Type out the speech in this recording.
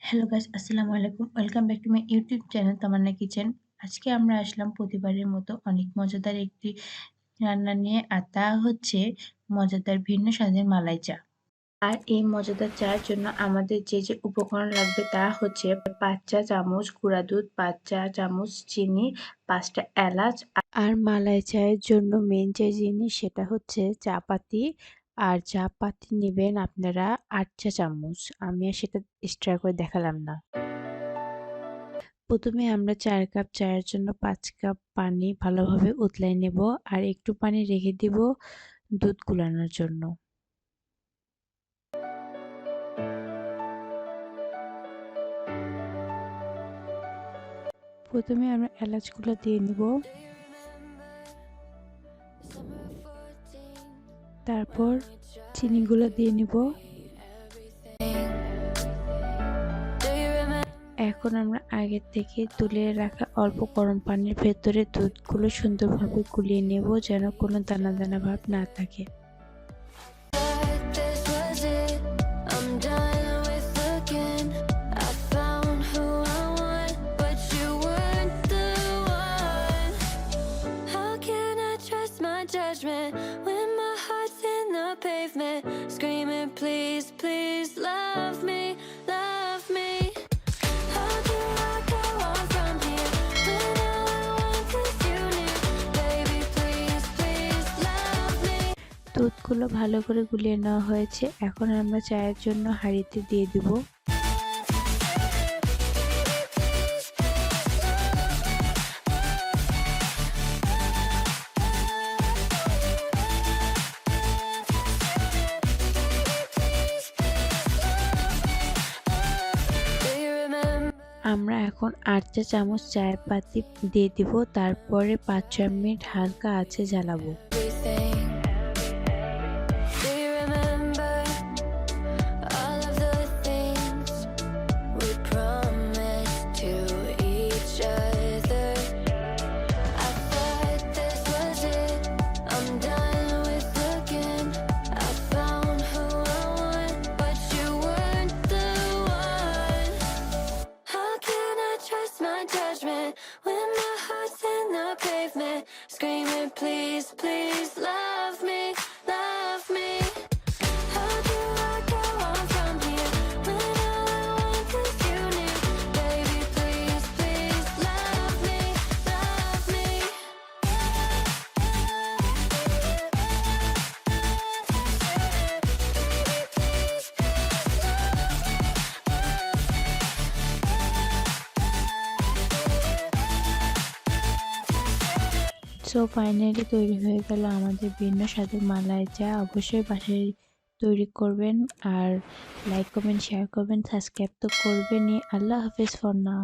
Hello guys, আসসালামু আলাইকুম। Welcome back to my YouTube channel Tamanna Kitchen. আজকে আমরা আসলাম প্রতিবারের মতো অনেক মজাদার একটি রান্না নিয়ে। আর তা হচ্ছে মজাদার ভিন্ন স্বাদের মালাই চা। আর এই মজাদার চায়ের জন্য আমাদের যে উপকরণ লাগবে তা হচ্ছে ৫ চা চামচ গুঁড়া দুধ, ৫ চা চামচ চিনি, ৫ টা এলাচ। আর মালাই চায়ের জন্য মেইন যে জিনিস সেটা হচ্ছে চা পাতি। আর চা পাতি নিবেন আপনারা ৮ চা চামচ। আমি আর সেটা এক্সট্রা করে দেখালাম না। প্রথমে আমরা ৪ কাপ চায়ের জন্য ৫ কাপ পানি ভালোভাবে উতলাই নেব আর একটু পানি রেখে দিব দুধ গুলানোর জন্য। প্রথমে আমরা এলাচগুলো দিয়ে নিব, তারপর চিনিগুলো দিয়ে নিব। এখন আমরা আগে থেকে তুলে রাখা অল্প গরম পানির ভেতরে দুধগুলো সুন্দরভাবে গুলিয়ে নেব যেন কোনো দানা দানা ভাব না থাকে। Judgment when my heart's in the pavement, screaming, please, please love me, love me. How do I go on from here when all I want is you near? Baby, please, please love me. দুধগুলো ভালো করে গুলিয়ে নেওয়া হয়েছে। এখন আমরা চায়ের জন্য হাঁড়িতে দিয়ে দিব। আমরা এখন ৮ চা চামচ চায়ের পাতি দিয়ে দিব, তারপরে ৫-৬ মিনিট হালকা আঁচে জ্বালাবো। When my heart's in the pavement, screaming, please, please love me, love me. How do I go on from here when all I want is you near? Baby, please, please love me, love me. So finally তৈরি হয়ে গেল আমাদের ভিন্ন স্বাদের মালাই চা। অবশ্যই বাসায় তৈরি করবেন আর লাইক করবেন, শেয়ার করবেন, সাবস্ক্রাইব তো করবেনই। আল্লাহ হাফেজ ফর নাও।